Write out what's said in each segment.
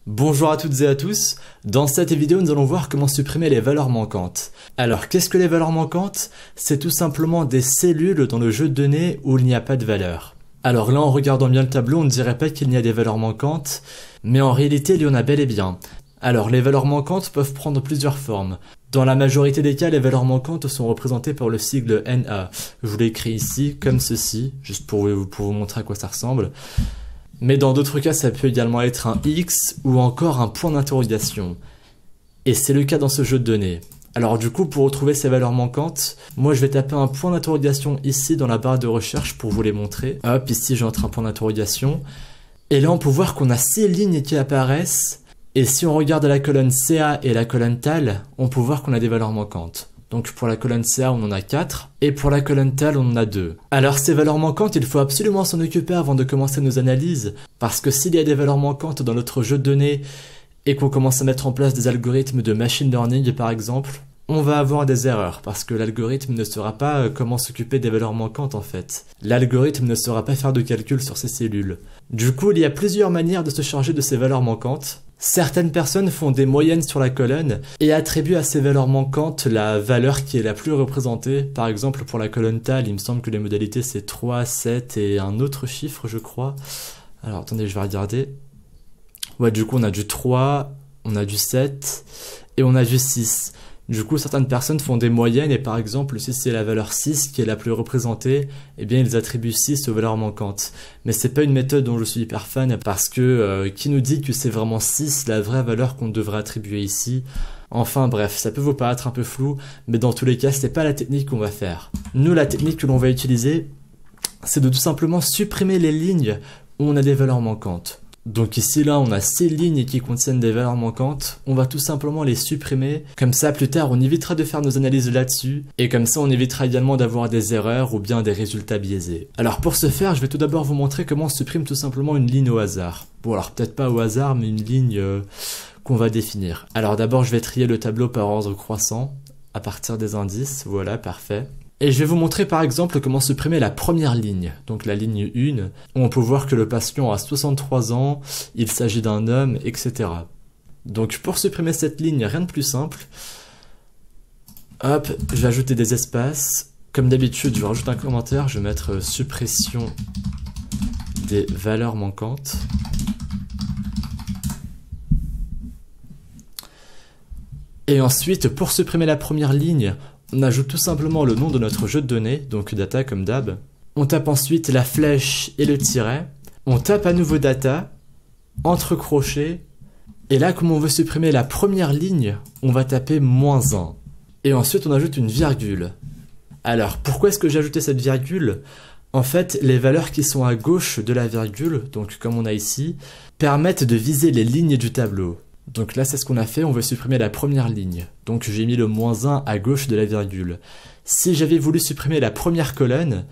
Bonjour à toutes et à tous, dans cette vidéo nous allons voir comment supprimer les valeurs manquantes. Alors qu'est-ce que les valeurs manquantes? C'est tout simplement des cellules dans le jeu de données où il n'y a pas de valeur. Alors là en regardant bien le tableau on ne dirait pas qu'il n'y a des valeurs manquantes, mais en réalité il y en a bel et bien. Alors les valeurs manquantes peuvent prendre plusieurs formes. Dans la majorité des cas les valeurs manquantes sont représentées par le sigle NA. Je vous l'ai écrit ici comme ceci, juste pour vous montrer à quoi ça ressemble. Mais dans d'autres cas, ça peut également être un X ou encore un point d'interrogation. Et c'est le cas dans ce jeu de données. Alors du coup, pour retrouver ces valeurs manquantes, moi je vais taper un point d'interrogation ici dans la barre de recherche pour vous les montrer. Hop, ici j'entre un point d'interrogation. Et là on peut voir qu'on a 6 lignes qui apparaissent. Et si on regarde la colonne CA et la colonne TAL, on peut voir qu'on a des valeurs manquantes. Donc pour la colonne CA, on en a 4, et pour la colonne TAL, on en a 2. Alors ces valeurs manquantes, il faut absolument s'en occuper avant de commencer nos analyses, parce que s'il y a des valeurs manquantes dans notre jeu de données, et qu'on commence à mettre en place des algorithmes de machine learning par exemple, on va avoir des erreurs, parce que l'algorithme ne saura pas comment s'occuper des valeurs manquantes en fait. L'algorithme ne saura pas faire de calcul sur ces cellules. Du coup, il y a plusieurs manières de se charger de ces valeurs manquantes. Certaines personnes font des moyennes sur la colonne et attribuent à ces valeurs manquantes la valeur qui est la plus représentée. Par exemple, pour la colonne TAL, il me semble que les modalités c'est 3, 7 et un autre chiffre, je crois. Alors, attendez, je vais regarder. Ouais, du coup, on a du 3, on a du 7 et on a du 6. Du coup, certaines personnes font des moyennes et par exemple, si c'est la valeur 6 qui est la plus représentée, eh bien, ils attribuent 6 aux valeurs manquantes. Mais c'est pas une méthode dont je suis hyper fan parce que qui nous dit que c'est vraiment 6 la vraie valeur qu'on devrait attribuer ici? Enfin bref, ça peut vous paraître un peu flou, mais dans tous les cas, c'est pas la technique qu'on va faire. Nous, la technique que l'on va utiliser, c'est de tout simplement supprimer les lignes où on a des valeurs manquantes. Donc ici là on a 6 lignes qui contiennent des valeurs manquantes, on va tout simplement les supprimer, comme ça plus tard on évitera de faire nos analyses là-dessus, et comme ça on évitera également d'avoir des erreurs ou bien des résultats biaisés. Alors pour ce faire je vais tout d'abord vous montrer comment on supprime tout simplement une ligne au hasard. Bon alors peut-être pas au hasard mais une ligne qu'on va définir. Alors d'abord je vais trier le tableau par ordre croissant, à partir des indices, voilà parfait. Et je vais vous montrer par exemple comment supprimer la première ligne, donc la ligne 1, où on peut voir que le patient a 63 ans, il s'agit d'un homme, etc. Donc pour supprimer cette ligne, rien de plus simple. Hop, je vais ajouter des espaces. Comme d'habitude, je vais rajouter un commentaire, je vais mettre suppression des valeurs manquantes. Et ensuite, pour supprimer la première ligne, on ajoute tout simplement le nom de notre jeu de données, donc data comme d'hab. On tape ensuite la flèche et le tiret. On tape à nouveau data, entre crochets. Et là, comme on veut supprimer la première ligne, on va taper -1. Et ensuite, on ajoute une virgule. Alors, pourquoi est-ce que j'ai ajouté cette virgule? En fait, les valeurs qui sont à gauche de la virgule, donc comme on a ici, permettent de viser les lignes du tableau. Donc là c'est ce qu'on a fait, on veut supprimer la première ligne. Donc j'ai mis le -1 à gauche de la virgule. Si j'avais voulu supprimer la première colonne,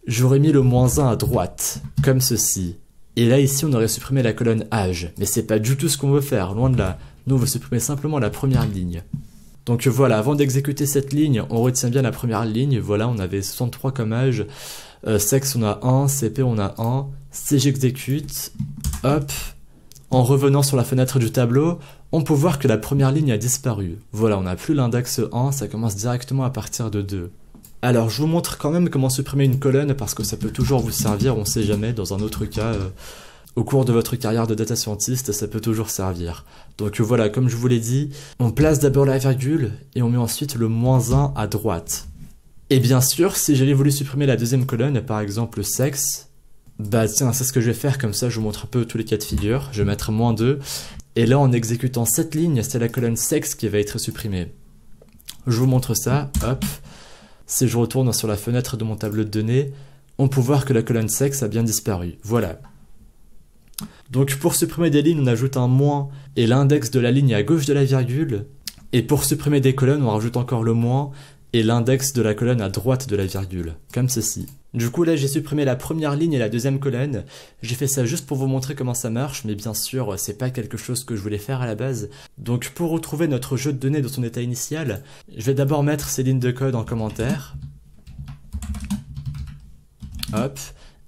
j'aurais mis le -1 à droite, comme ceci. Et là ici on aurait supprimé la colonne âge. Mais c'est pas du tout ce qu'on veut faire, loin de là. Nous on veut supprimer simplement la première ligne. Donc voilà, avant d'exécuter cette ligne, on retient bien la première ligne. Voilà, on avait 63 comme âge. Sexe on a 1, CP on a 1. Si j'exécute, hop... En revenant sur la fenêtre du tableau, on peut voir que la première ligne a disparu. Voilà, on n'a plus l'index 1, ça commence directement à partir de 2. Alors, je vous montre quand même comment supprimer une colonne, parce que ça peut toujours vous servir, on sait jamais, dans un autre cas, au cours de votre carrière de data scientist, ça peut toujours servir. Donc voilà, comme je vous l'ai dit, on place d'abord la virgule, et on met ensuite le -1 à droite. Et bien sûr, si j'avais voulu supprimer la deuxième colonne, par exemple sexe, bah tiens, c'est ce que je vais faire, comme ça je vous montre un peu tous les cas de figure. Je vais mettre -2, et là en exécutant cette ligne, c'est la colonne sexe qui va être supprimée. Je vous montre ça, hop. Si je retourne sur la fenêtre de mon tableau de données, on peut voir que la colonne sexe a bien disparu, voilà. Donc pour supprimer des lignes, on ajoute un moins et l'index de la ligne à gauche de la virgule, et pour supprimer des colonnes, on rajoute encore le moins et l'index de la colonne à droite de la virgule, comme ceci. Du coup là j'ai supprimé la première ligne et la deuxième colonne, j'ai fait ça juste pour vous montrer comment ça marche, mais bien sûr c'est pas quelque chose que je voulais faire à la base. Donc pour retrouver notre jeu de données dans son état initial, je vais d'abord mettre ces lignes de code en commentaire. Hop,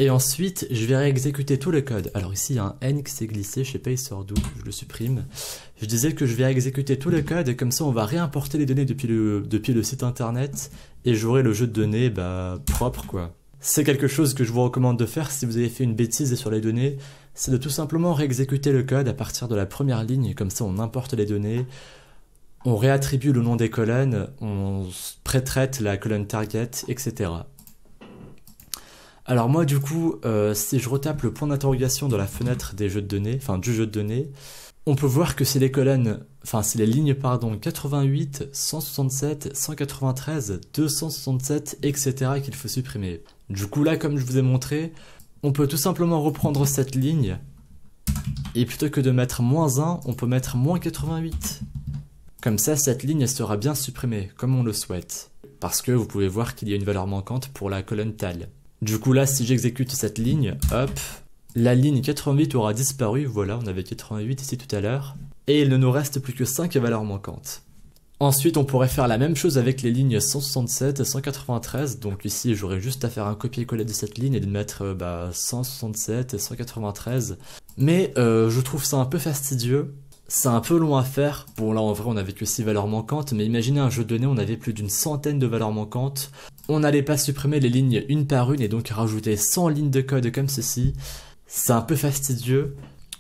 Et ensuite, je vais réexécuter tout le code. Alors ici, il y a un N qui s'est glissé, je sais pas il sort d'où, je le supprime. Je disais que je vais exécuter tout le code et comme ça on va réimporter les données depuis le site internet et j'aurai le jeu de données propre quoi. C'est quelque chose que je vous recommande de faire si vous avez fait une bêtise sur les données, c'est de tout simplement réexécuter le code à partir de la première ligne, comme ça on importe les données, on réattribue le nom des colonnes, on pré-traite la colonne target, etc. Alors moi du coup, si je retape le point d'interrogation dans la fenêtre des jeux de données, enfin du jeu de données, on peut voir que c'est les colonnes, enfin c'est les lignes pardon, 88, 167, 193, 267, etc. qu'il faut supprimer. Du coup là, comme je vous ai montré, on peut tout simplement reprendre cette ligne, et plutôt que de mettre -1, on peut mettre -88. Comme ça, cette ligne sera bien supprimée, comme on le souhaite. Parce que vous pouvez voir qu'il y a une valeur manquante pour la colonne tal. Du coup là, si j'exécute cette ligne, hop, la ligne 88 aura disparu, voilà, on avait 88 ici tout à l'heure, et il ne nous reste plus que 5 valeurs manquantes. Ensuite, on pourrait faire la même chose avec les lignes 167 et 193, donc ici j'aurais juste à faire un copier-coller de cette ligne et de mettre 167 et 193, mais je trouve ça un peu fastidieux. C'est un peu long à faire. Bon là en vrai on avait que 6 valeurs manquantes, mais imaginez un jeu de données, on avait plus d'une centaine de valeurs manquantes. On n'allait pas supprimer les lignes une par une et donc rajouter 100 lignes de code comme ceci. C'est un peu fastidieux.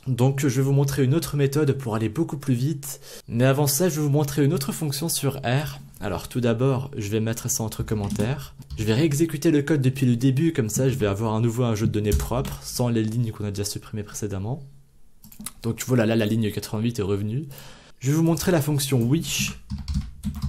Donc je vais vous montrer une autre méthode pour aller beaucoup plus vite. Mais avant ça, je vais vous montrer une autre fonction sur R. Alors tout d'abord, je vais mettre ça entre commentaires. Je vais réexécuter le code depuis le début, comme ça je vais avoir à nouveau un jeu de données propre, sans les lignes qu'on a déjà supprimées précédemment. Donc voilà, là la ligne 88 est revenue. Je vais vous montrer la fonction wish,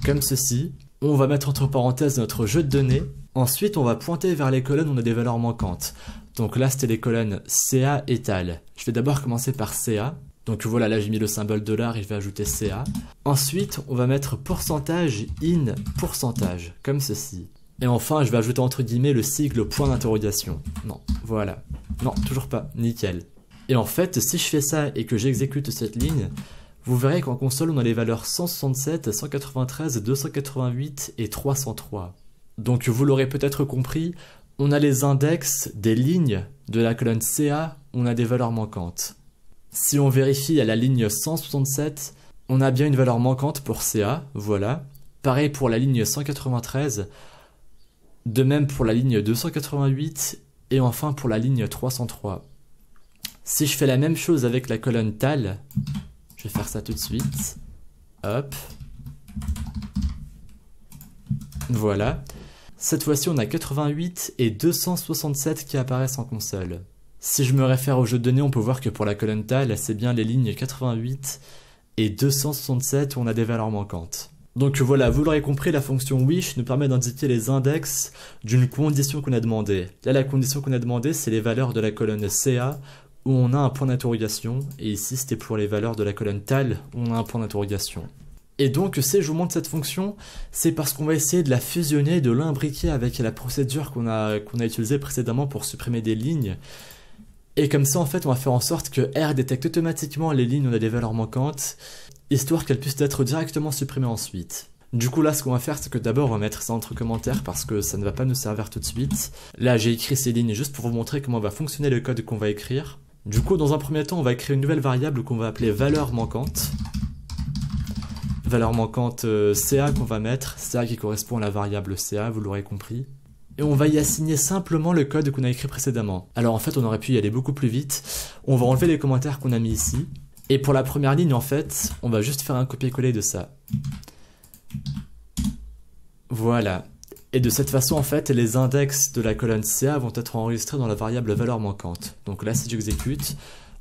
comme ceci. On va mettre entre parenthèses notre jeu de données. Ensuite, on va pointer vers les colonnes où on a des valeurs manquantes. Donc là, c'était les colonnes CA et tal. Je vais d'abord commencer par CA. Donc voilà, là j'ai mis le symbole $ et je vais ajouter CA. Ensuite, on va mettre pourcentage in pourcentage, comme ceci. Et enfin, je vais ajouter entre guillemets le sigle point d'interrogation. Non, voilà. Non, toujours pas. Nickel. Et en fait, si je fais ça et que j'exécute cette ligne, vous verrez qu'en console, on a les valeurs 167, 193, 288 et 303. Donc vous l'aurez peut-être compris, on a les index des lignes de la colonne CA, on a des valeurs manquantes. Si on vérifie à la ligne 167, on a bien une valeur manquante pour CA, voilà. Pareil pour la ligne 193, de même pour la ligne 288 et enfin pour la ligne 303. Si je fais la même chose avec la colonne tal, je vais faire ça tout de suite. Hop. Voilà. Cette fois-ci, on a 88 et 267 qui apparaissent en console. Si je me réfère au jeu de données, on peut voir que pour la colonne tal, c'est bien les lignes 88 et 267 où on a des valeurs manquantes. Donc voilà, vous l'aurez compris, la fonction wish nous permet d'indiquer les index d'une condition qu'on a demandée. Là, la condition qu'on a demandée, c'est les valeurs de la colonne CA où on a un point d'interrogation, et ici c'était pour les valeurs de la colonne tal où on a un point d'interrogation. Et donc si je vous montre cette fonction, c'est parce qu'on va essayer de la fusionner, de l'imbriquer avec la procédure qu'on a utilisée précédemment pour supprimer des lignes. Et comme ça en fait on va faire en sorte que R détecte automatiquement les lignes où on a des valeurs manquantes, histoire qu'elles puissent être directement supprimées ensuite. Du coup là ce qu'on va faire c'est que d'abord on va mettre ça entre commentaires parce que ça ne va pas nous servir tout de suite. Là j'ai écrit ces lignes juste pour vous montrer comment va fonctionner le code qu'on va écrire. Du coup, dans un premier temps, on va créer une nouvelle variable qu'on va appeler valeur manquante. Valeur manquante CA qu'on va mettre, CA qui correspond à la variable CA, vous l'aurez compris. Et on va y assigner simplement le code qu'on a écrit précédemment. Alors en fait, on aurait pu y aller beaucoup plus vite. On va enlever les commentaires qu'on a mis ici. Et pour la première ligne, en fait, on va juste faire un copier-coller de ça. Voilà. Et de cette façon, en fait, les index de la colonne CA vont être enregistrés dans la variable valeur manquante. Donc là, si j'exécute,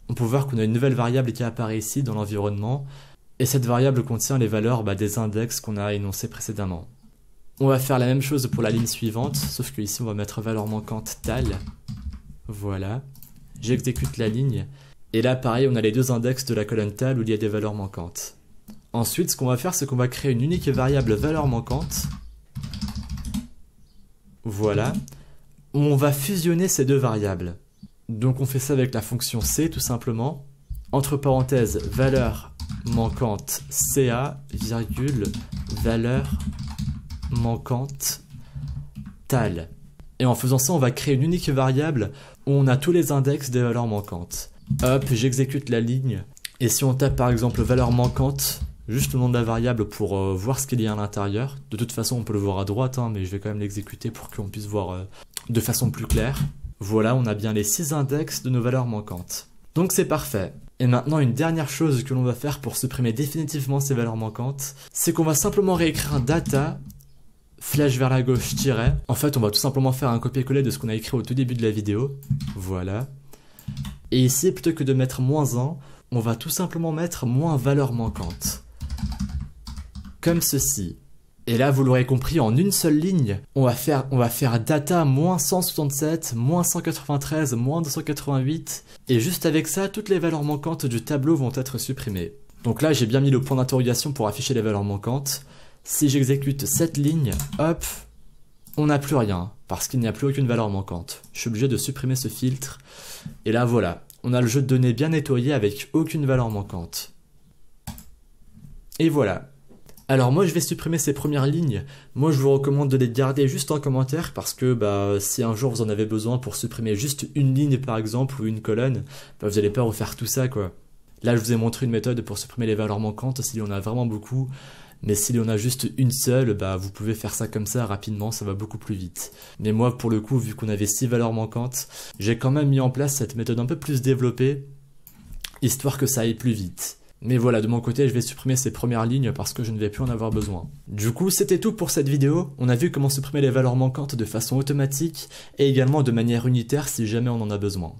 on peut voir qu'on a une nouvelle variable qui apparaît ici dans l'environnement. Et cette variable contient les valeurs des index qu'on a énoncés précédemment. On va faire la même chose pour la ligne suivante, sauf que ici, on va mettre valeur manquante tal. Voilà. J'exécute la ligne. Et là, pareil, on a les deux index de la colonne tal où il y a des valeurs manquantes. Ensuite, ce qu'on va faire, c'est qu'on va créer une unique variable valeur manquante. Voilà, on va fusionner ces deux variables. Donc on fait ça avec la fonction C tout simplement. Entre parenthèses, valeur manquante CA, virgule, valeur manquante tal. Et en faisant ça, on va créer une unique variable où on a tous les index des valeurs manquantes. Hop, j'exécute la ligne. Et si on tape par exemple valeur manquante, juste le nom de la variable pour voir ce qu'il y a à l'intérieur. De toute façon, on peut le voir à droite, hein, mais je vais quand même l'exécuter pour qu'on puisse voir de façon plus claire. Voilà, on a bien les 6 index de nos valeurs manquantes. Donc c'est parfait. Et maintenant, une dernière chose que l'on va faire pour supprimer définitivement ces valeurs manquantes, c'est qu'on va simplement réécrire un data, flèche vers la gauche, tiret. En fait, on va tout simplement faire un copier-coller de ce qu'on a écrit au tout début de la vidéo. Voilà. Et ici, plutôt que de mettre -1, on va tout simplement mettre moins valeur manquante. Comme ceci. Et là, vous l'aurez compris, en une seule ligne, on va faire data -167, -193, -288. Et juste avec ça, toutes les valeurs manquantes du tableau vont être supprimées. Donc là, j'ai bien mis le point d'interrogation pour afficher les valeurs manquantes. Si j'exécute cette ligne, hop, on n'a plus rien, parce qu'il n'y a plus aucune valeur manquante. Je suis obligé de supprimer ce filtre. Et là, voilà, on a le jeu de données bien nettoyé avec aucune valeur manquante. Et voilà. Alors moi je vais supprimer ces premières lignes, moi je vous recommande de les garder juste en commentaire parce que si un jour vous en avez besoin pour supprimer juste une ligne par exemple ou une colonne, vous n'allez pas refaire tout ça quoi. Là je vous ai montré une méthode pour supprimer les valeurs manquantes s'il y en a vraiment beaucoup, mais s'il y en a juste une seule, vous pouvez faire ça comme ça rapidement, ça va beaucoup plus vite. Mais moi pour le coup, vu qu'on avait 6 valeurs manquantes, j'ai quand même mis en place cette méthode un peu plus développée, histoire que ça aille plus vite. Mais voilà, de mon côté, je vais supprimer ces premières lignes parce que je ne vais plus en avoir besoin. Du coup, c'était tout pour cette vidéo. On a vu comment supprimer les valeurs manquantes de façon automatique et également de manière unitaire si jamais on en a besoin.